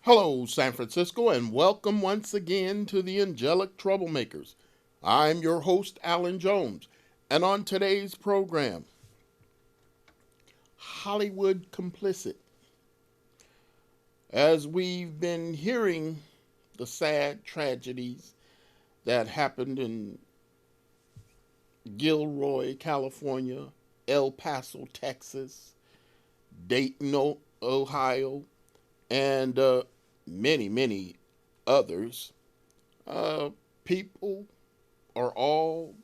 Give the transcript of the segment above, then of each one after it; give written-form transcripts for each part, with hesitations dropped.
Hello, San Francisco, and welcome once again to the Angelic Troublemakers. I'm your host, Alan Jones, and on today's program, Hollywood Complicit. As we've been hearing the sad tragedies that happened in Gilroy, California, El Paso, Texas, Dayton, Ohio, and many others, uh, people are all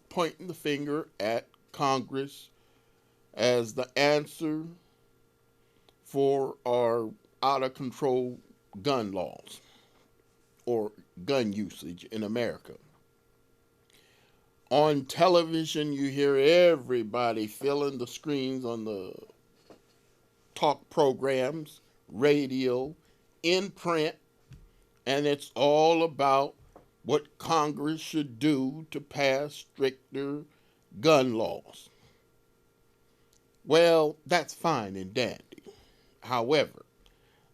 pointing the finger at Congress as the answer for our out of control gun laws or gun usage in America. On television, you hear everybody filling the screens on the talk programs, radio, in print, and it's all about what Congress should do to pass stricter gun laws. Well, that's fine and dandy. However,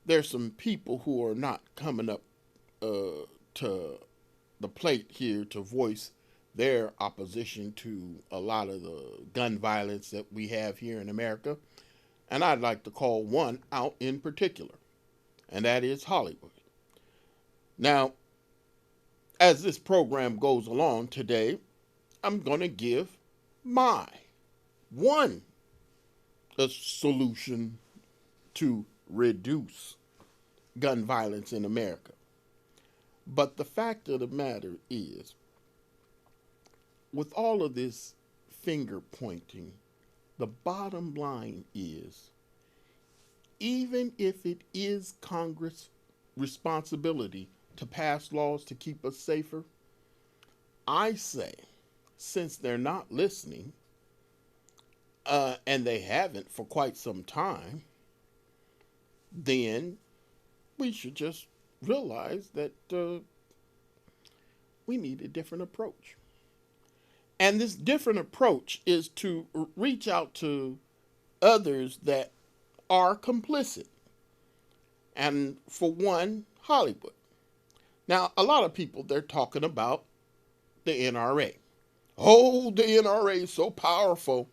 there's some people who are not coming up to the plate here to voice their opposition to a lot of the gun violence that we have here in America. And I'd like to call one out in particular, and that is Hollywood. Now, as this program goes along today, I'm going to give my one solution to reduce gun violence in America. But the fact of the matter is, with all of this finger pointing, the bottom line is even if it is Congress' responsibility to pass laws to keep us safer, I say, since they're not listening, and they haven't for quite some time, then we should just realize that we need a different approach. And this different approach is to reach out to others that are complicit. And for one, Hollywood. Now, a lot of people, they're talking about the NRA. Oh, the NRA is so powerful.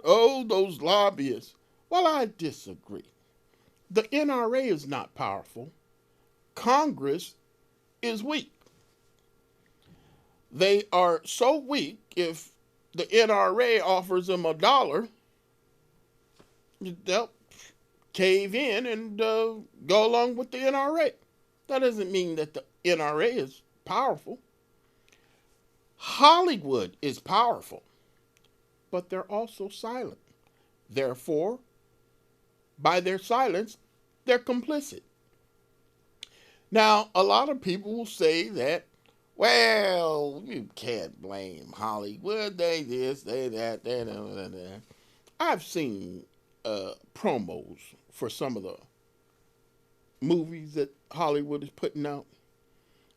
Oh, those lobbyists. Well, I disagree. The NRA is not powerful. Congress is weak. They are so weak, if the NRA offers them $1, they'll cave in and go along with the NRA. That doesn't mean that the NRA is powerful. Hollywood is powerful, but they're also silent. Therefore, by their silence, they're complicit. Now, a lot of people will say that, well, you can't blame Hollywood. They this, they that, they that. I've seen promos for some of the movies that Hollywood is putting out,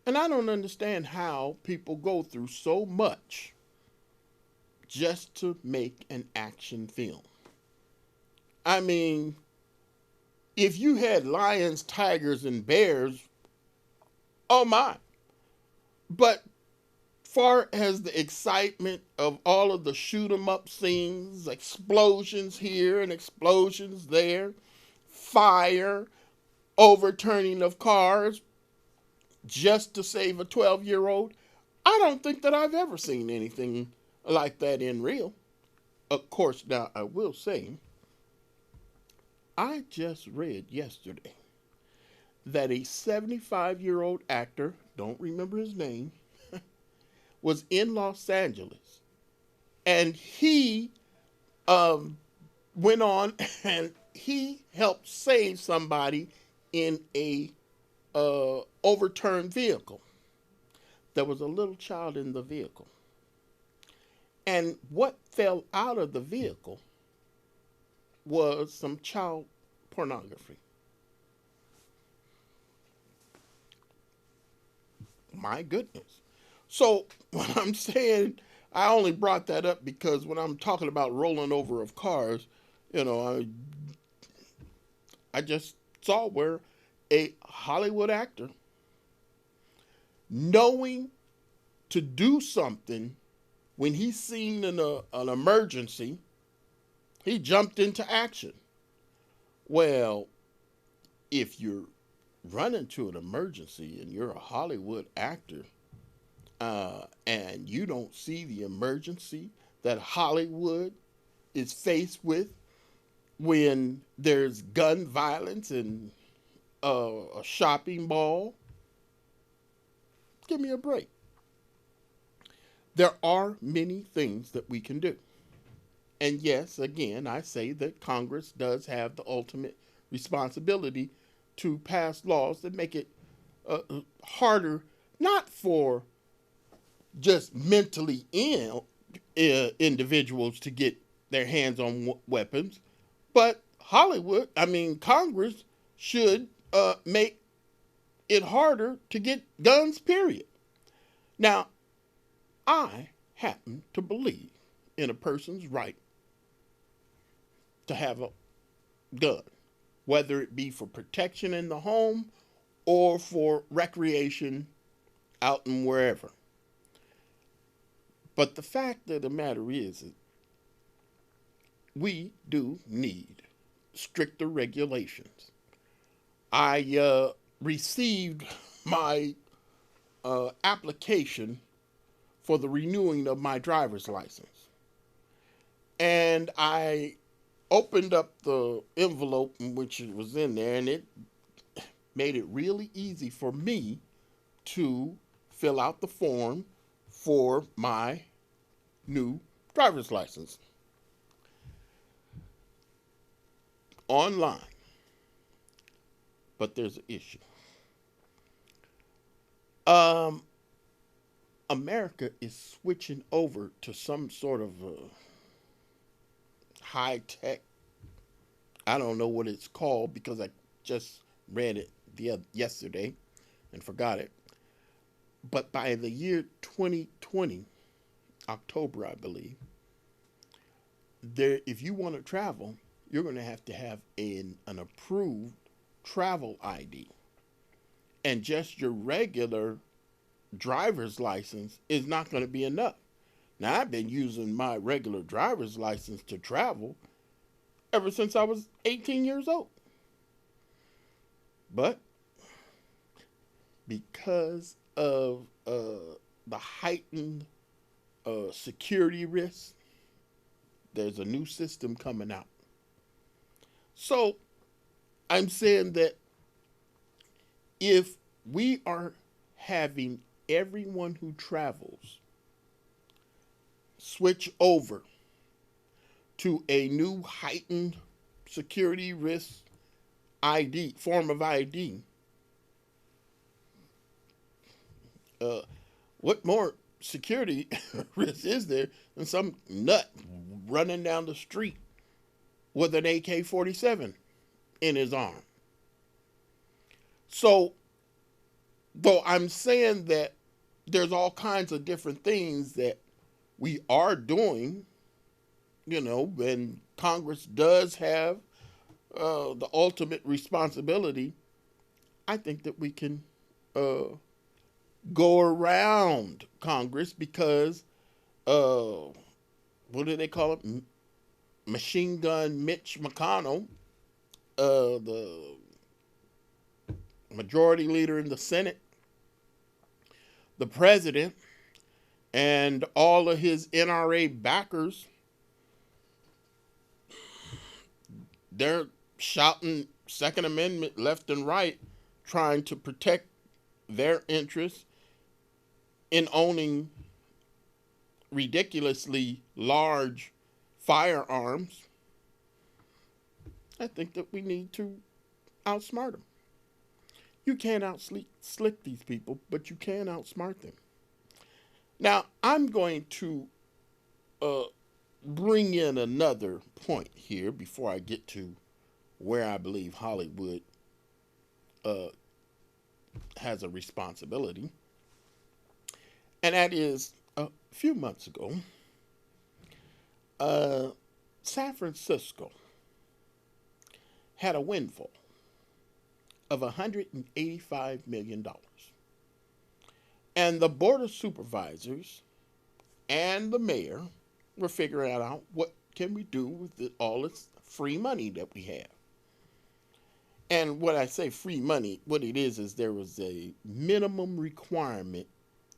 and I don't understand how people go through so much just to make an action film. I mean, if you had lions, tigers, and bears, oh my. But far as the excitement of all of the shoot 'em up scenes, explosions here and explosions there, fire, overturning of cars just to save a 12-year-old, I don't think that I've ever seen anything like that in real. Of course, now I will say, I just read yesterday that a 75-year-old actor, don't remember his name, was in Los Angeles, and he um, went on and he helped save somebody in a overturned vehicle. There was a little child in the vehicle, and what fell out of the vehicle was some child pornography. My goodness. So what I'm saying, I only brought that up because when I'm talking about rolling over of cars, you know, I just saw where a Hollywood actor knowing to do something when he seen an emergency, he jumped into action. Well, if you're running to an emergency and you're a Hollywood actor and you don't see the emergency that Hollywood is faced with when there's gun violence in a shopping mall, give me a break. There are many things that we can do. And yes, again, I say that Congress does have the ultimate responsibility to pass laws that make it harder, not for just mentally ill individuals to get their hands on weapons, but Congress should make it harder to get guns, period. Now, I happen to believe in a person's right to have a gun, whether it be for protection in the home or for recreation out and wherever. But the fact of the matter is we do need stricter regulations. I received my application for the renewing of my driver's license. And I opened up the envelope in which it was in there, and it made it really easy for me to fill out the form for my new driver's license online. But there's an issue. America is switching over to some sort of high tech. I don't know what it's called because I just read it yesterday and forgot it. But by the year 2020, October, I believe, if you want to travel, you're going to have an approved travel ID. And just your regular driver's license is not going to be enough. Now, I've been using my regular driver's license to travel ever since I was 18 years old. But because of the heightened security risks, there's a new system coming out. So I'm saying that if we are having everyone who travels switch over to a new heightened security risk ID, form of ID, what more security risk is there than some nut running down the street with an AK-47 in his arm? So, though I'm saying that there's all kinds of different things that we are doing, and Congress does have the ultimate responsibility, I think that we can go around Congress because, what do they call it? Machine Gun Mitch McConnell, the majority leader in the Senate, the president, and all of his NRA backers, they're shouting Second Amendment left and right, trying to protect their interests in owning ridiculously large firearms. I think that we need to outsmart them. You can't slick these people, but you can outsmart them. Now, I'm going to bring in another point here before I get to where I believe Hollywood has a responsibility. And that is, a few months ago, San Francisco had a windfall. of $185 million. And the Board of Supervisors and the mayor were figuring out what can we do with all this free money that we have. And when I say free money, what it is there was a minimum requirement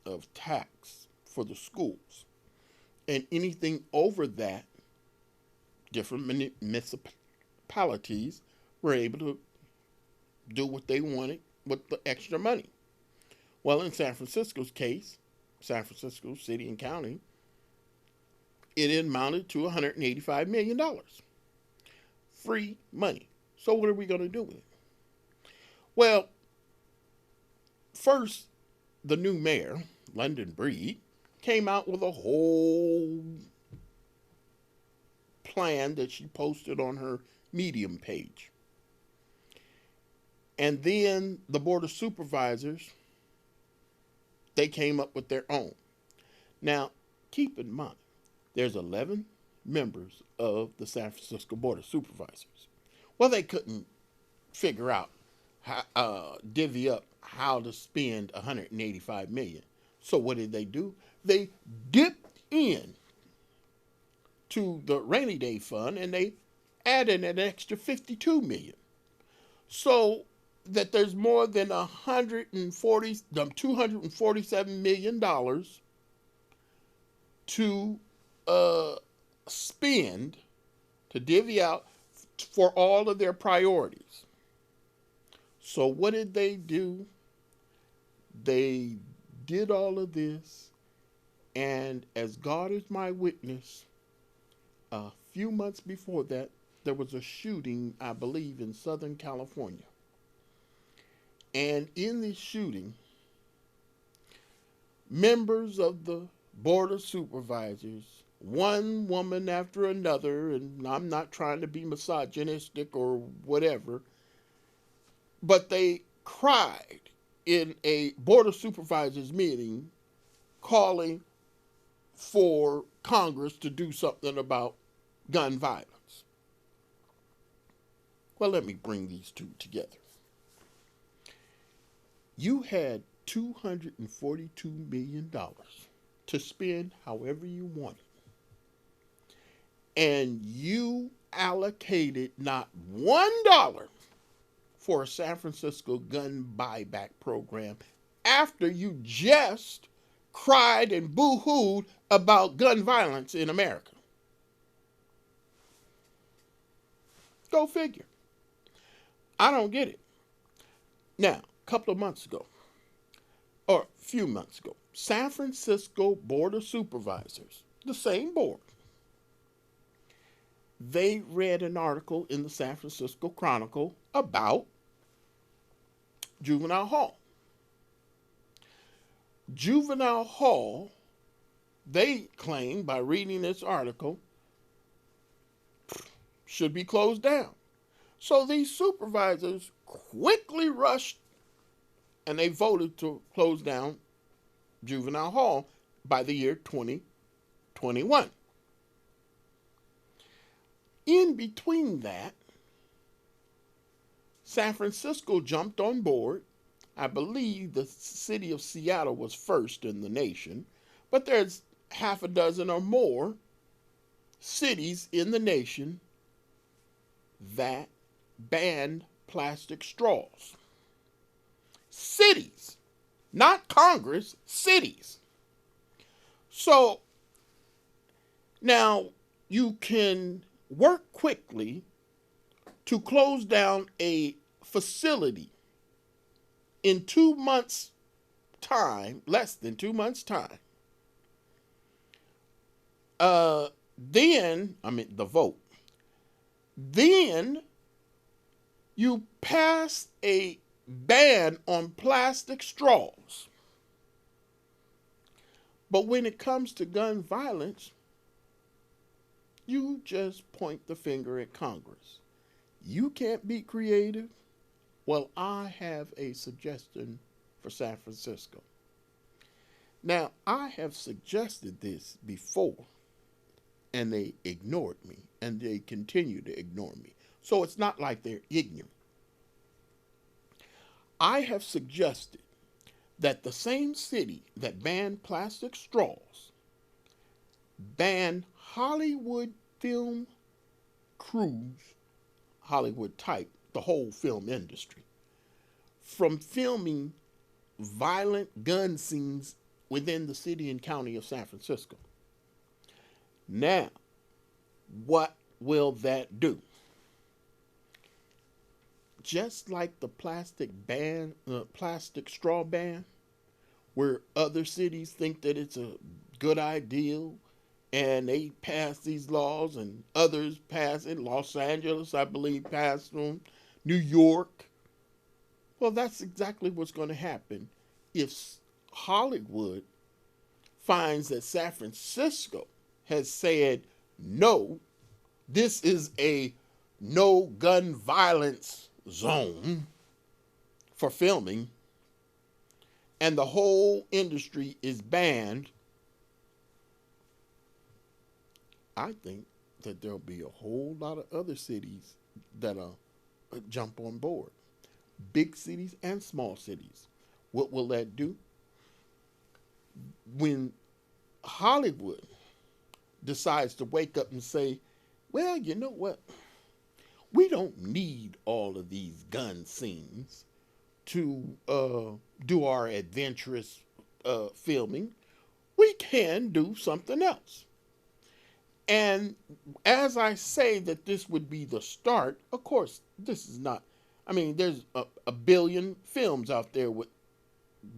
of tax for the schools. And anything over that, different municipalities were able to do what they wanted with the extra money. Well, in San Francisco's case, San Francisco City and County, it amounted to $185 million. Free money. So what are we going to do with it? Well, first, the new mayor, London Breed, came out with a whole plan that she posted on her Medium page. And then the Board of Supervisors, they came up with their own. Now, keep in mind, there's 11 members of the San Francisco Board of Supervisors. Well, they couldn't figure out divvy up how to spend $185 million. So what did they do? They dipped in to the rainy day fund and they added an extra $52 million. So that there's more than $247 million to spend, to divvy out for all of their priorities. So what did they do? They did all of this, and as God is my witness, a few months before that, there was a shooting, I believe, in Southern California. And in this shooting, members of the Board of Supervisors, one woman after another, and I'm not trying to be misogynistic or whatever, but they cried in a Board of Supervisors meeting calling for Congress to do something about gun violence. Well, let me bring these two together. You had $242 million to spend however you wanted. And you allocated not $1 for a San Francisco gun buyback program after you just cried and boo-hooed about gun violence in America. Go figure. I don't get it. Now, a couple of months ago, or a few months ago, San Francisco Board of Supervisors, the same board, they read an article in the San Francisco Chronicle about juvenile hall. Juvenile hall, they claim by reading this article, should be closed down. So these supervisors quickly rushed and they voted to close down juvenile hall by the year 2021. In between that, San Francisco jumped on board. I believe the city of Seattle was first in the nation, but there's half a dozen or more cities in the nation that banned plastic straws. Cities, not Congress, cities. So now you can work quickly to close down a facility in 2 months' time, less than 2 months' time. The vote. Then you pass a ban on plastic straws. But when it comes to gun violence, you just point the finger at Congress. You can't be creative? Well, I have a suggestion for San Francisco. Now, I have suggested this before, and they ignored me, and they continue to ignore me. So it's not like they're ignorant. I have suggested that the same city that banned plastic straws ban Hollywood film crews, Hollywood type, the whole film industry, from filming violent gun scenes within the city and county of San Francisco. Now, what will that do? Just like the plastic straw ban, where other cities think that it's a good idea and they pass these laws and others pass it. Los Angeles, I believe, passed them. New York. Well, that's exactly what's going to happen if Hollywood finds that San Francisco has said, no, this is a no gun violence zone for filming, and the whole industry is banned. I think that there'll be a whole lot of other cities that'll jump on board. Big cities and small cities. What will that do? When Hollywood decides to wake up and say, well, you know what? We don't need all of these gun scenes to do our adventurous filming. We can do something else. And as I say that this would be the start, of course, this is not, I mean, there's a billion films out there with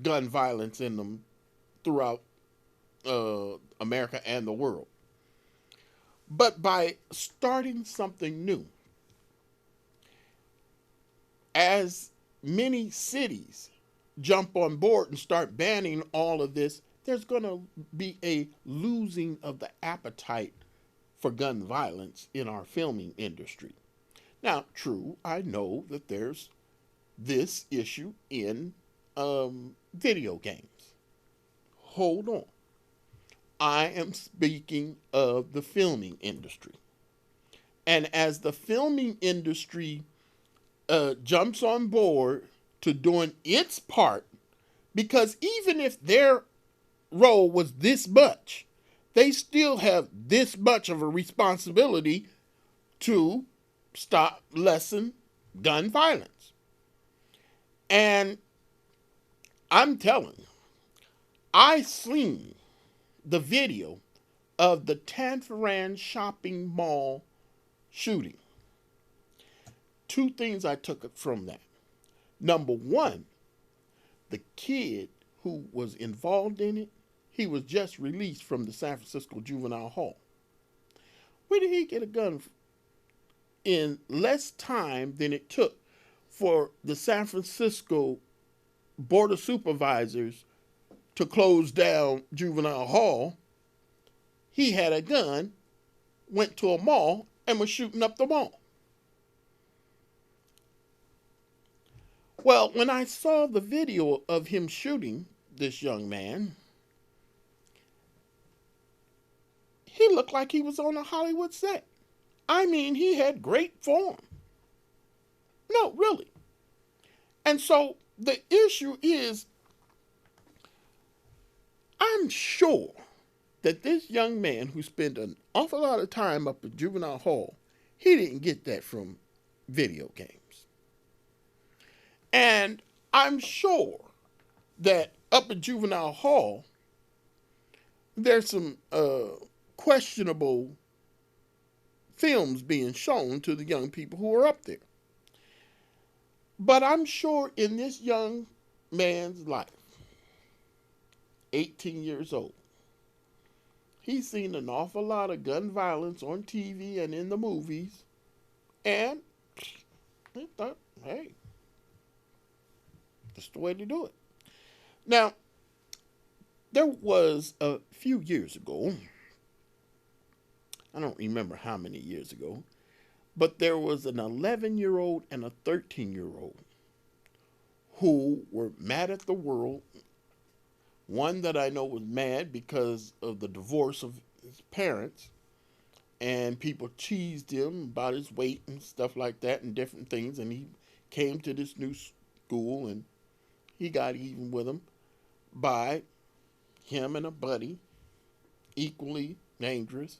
gun violence in them throughout America and the world. But by starting something new, as many cities jump on board and start banning all of this, there's going to be a losing of the appetite for gun violence in our filming industry. Now, true, I know that there's this issue in video games. Hold on. I am speaking of the filming industry. And as the filming industry jumps on board to doing its part, because even if their role was this much, they still have this much of a responsibility to lessen gun violence. And I'm telling you, I seen the video of the Tanforan shopping mall shooting. Two things I took from that. Number one, the kid who was involved in it, he was just released from the San Francisco Juvenile Hall. Where did he get a gun in less time than it took for the San Francisco Board of Supervisors to close down Juvenile Hall? He had a gun, went to a mall, and was shooting up the mall. Well, when I saw the video of him shooting this young man, he looked like he was on a Hollywood set. I mean, he had great form. No, really. And so the issue is, I'm sure that this young man who spent an awful lot of time up at Juvenile Hall, he didn't get that from video games. And I'm sure that up at Juvenile Hall, there's some questionable films being shown to the young people who are up there. But I'm sure in this young man's life, 18 years old, he's seen an awful lot of gun violence on TV and in the movies, and he thought, hey, that's the way to do it. Now, there was a few years ago, I don't remember how many years ago, but there was an 11-year-old and a 13-year-old who were mad at the world. One that I know was mad because of the divorce of his parents, and people teased him about his weight and stuff like that and different things, and he came to this new school and He got even with him by him and a buddy, equally dangerous,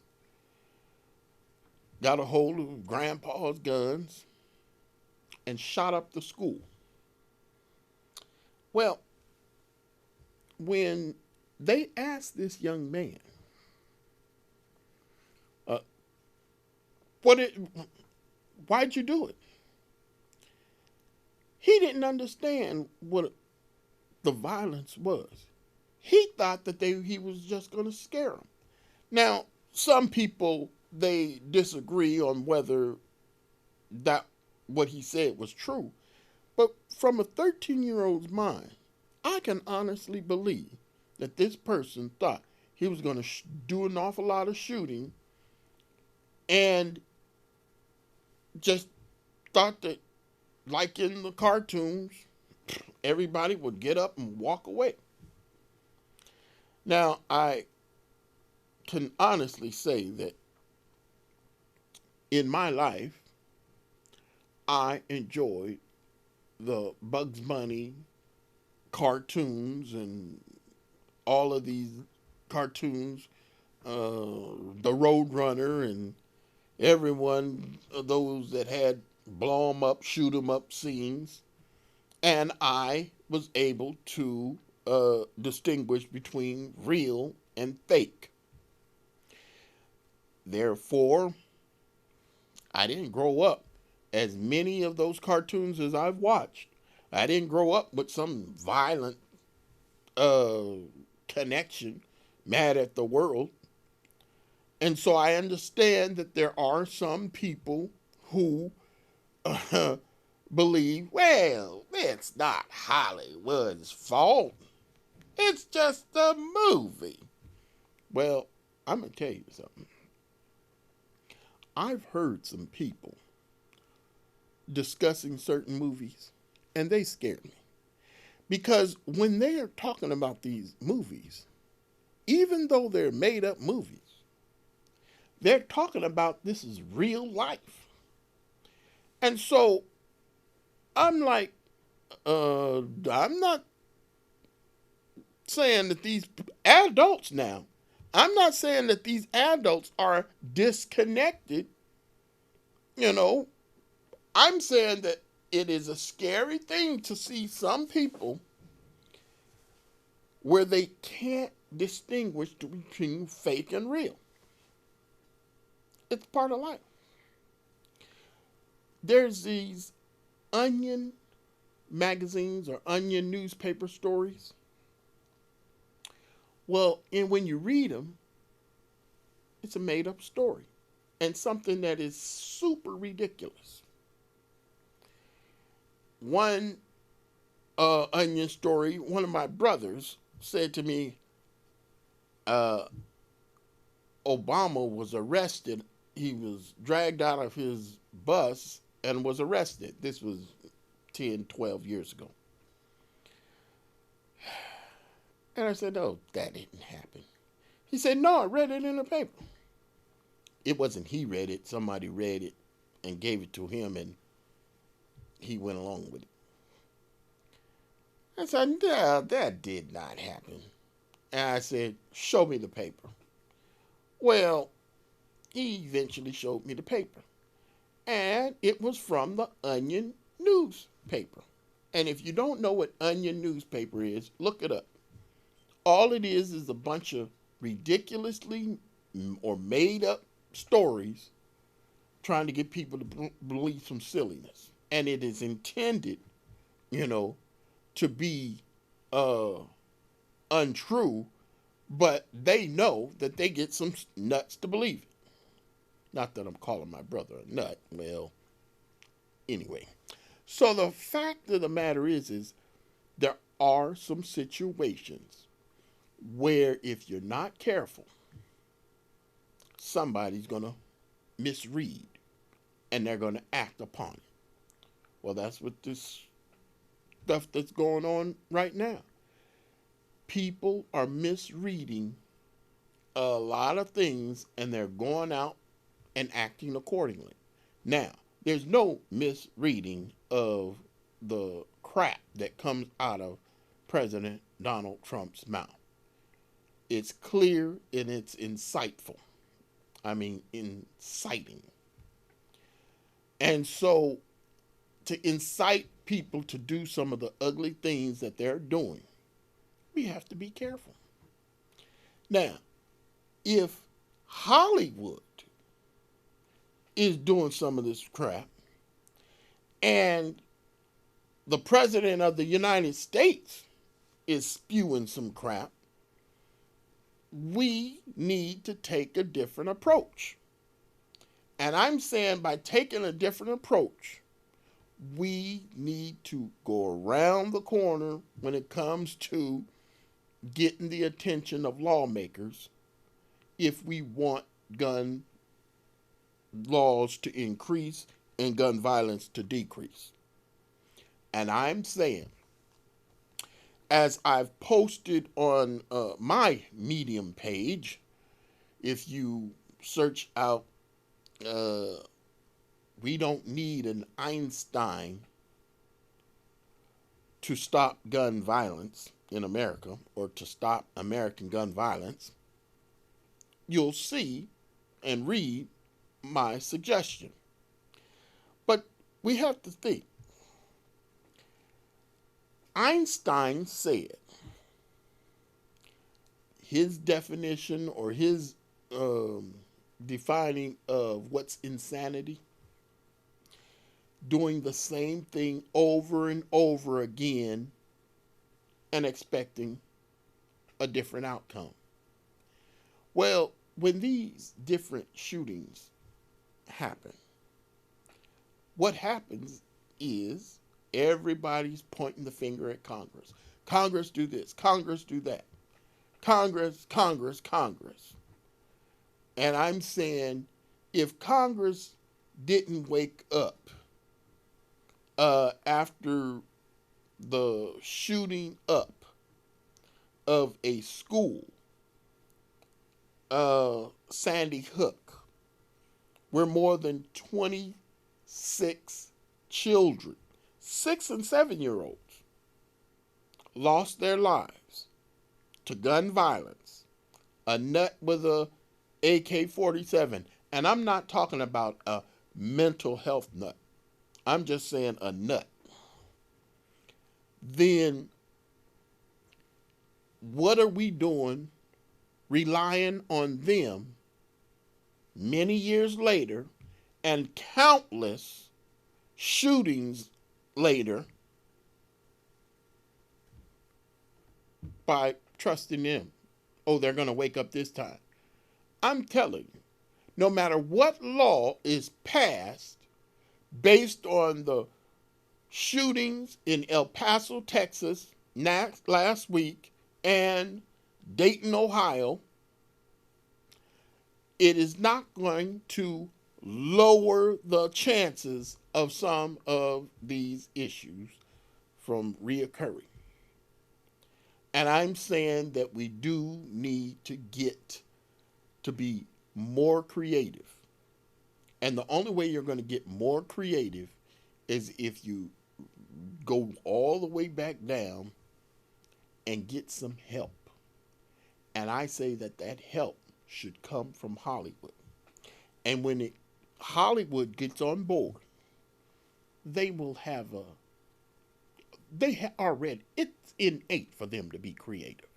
got a hold of grandpa's guns and shot up the school. Well, when they asked this young man, uh, what it, why'd you do it? He didn't understand what the violence was. He thought that he was just going to scare him. Now, some people they disagree on whether that what he said was true, but from a 13-year-old's mind, I can honestly believe that this person thought he was going to do an awful lot of shooting and just thought that, like in the cartoons, everybody would get up and walk away. Now, I can honestly say that in my life, I enjoyed the Bugs Bunny cartoons and all of these cartoons, the Roadrunner and everyone of those that had blow 'em up, shoot 'em up scenes. And I was able to distinguish between real and fake. Therefore, I didn't grow up as many of those cartoons as I've watched. I didn't grow up with some violent connection, mad at the world. And so I understand that there are some people who believe, well, it's not Hollywood's fault. It's just a movie. Well, I'm going to tell you something. I've heard some people discussing certain movies, and they scared me. Because when they are talking about these movies, even though they're made up movies, they're talking about this is real life. And so I'm like, I'm not saying that these adults now, I'm not saying that these adults are disconnected. You know, I'm saying that it is a scary thing to see some people where they can't distinguish between fake and real. It's part of life. There's these Onion magazines or Onion newspaper stories. Well, and when you read them, it's a made up story and something that is super ridiculous. One Onion story, one of my brothers said to me, Obama was arrested. He was dragged out of his bus and was arrested. This was 10, 12 years ago. And I said, oh, that didn't happen. He said, no, I read it in the paper. It wasn't he read it. Somebody read it and gave it to him, and he went along with it. I said, no, that did not happen. And I said, show me the paper. Well, he eventually showed me the paper. And it was from the Onion newspaper. And if you don't know what Onion newspaper is, look it up. All it is a bunch of ridiculously or made up stories trying to get people to believe some silliness. And it is intended, to be untrue, but they know that they get some nuts to believe it. Not that I'm calling my brother a nut. Well, anyway. So the fact of the matter is there are some situations where if you're not careful, somebody's going to misread and they're going to act upon it. Well, that's what this stuff that's going on right now. People are misreading a lot of things and they're going out and acting accordingly. Now, there's no misreading of the crap that comes out of President Donald Trump's mouth. It's clear and it's insightful. I mean, inciting. And so, to incite people to do some of the ugly things that they're doing, we have to be careful. Now, if Hollywood is doing some of this crap and the President of the United States is spewing some crap, we need to take a different approach. And I'm saying by taking a different approach, we need to go around the corner when it comes to getting the attention of lawmakers if we want gun laws to increase and gun violence to decrease. And I'm saying, as I've posted on my Medium page, if you search out, we don't need an Einstein to stop gun violence in America or to stop American gun violence, you'll see and read my suggestion. But we have to think. Einstein said his definition or his defining of what's insanity, doing the same thing over and over again and expecting a different outcome. Well, when these different shootings happen, what happens is everybody's pointing the finger at Congress. Congress do this, Congress do that. Congress, Congress, Congress. And I'm saying if Congress didn't wake up after the shooting up of a school, Sandy Hook, where more than 26 children, 6 and 7-year-olds, lost their lives to gun violence, a nut with a AK-47, and I'm not talking about a mental health nut. I'm just saying a nut. Then what are we doing relying on them many years later and countless shootings later by trusting them? Oh, they're going to wake up this time. I'm telling you, no matter what law is passed based on the shootings in El Paso, Texas last week and Dayton, Ohio, it is not going to lower the chances of some of these issues from reoccurring. And I'm saying that we do need to get to be more creative. And the only way you're going to get more creative is if you go all the way back down and get some help. And I say that that help should come from Hollywood. And when Hollywood gets on board, they will have already, it's innate for them to be creative.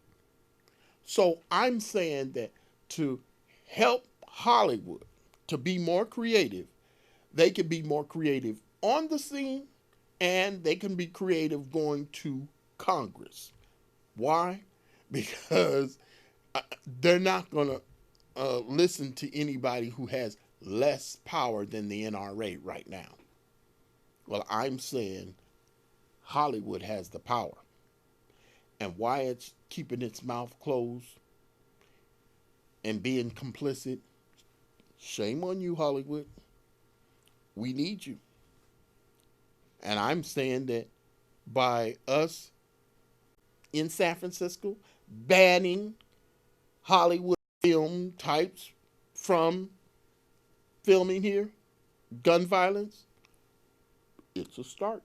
So I'm saying that to help Hollywood to be more creative, they can be more creative on the scene and they can be creative going to Congress. Why? Because they're not going to listen to anybody who has less power than the NRA right now. Well, I'm saying Hollywood has the power. And why it's keeping its mouth closed and being complicit, shame on you, Hollywood. We need you. And I'm saying that by us in San Francisco banning Hollywood film types from filming here, gun violence, it's a start.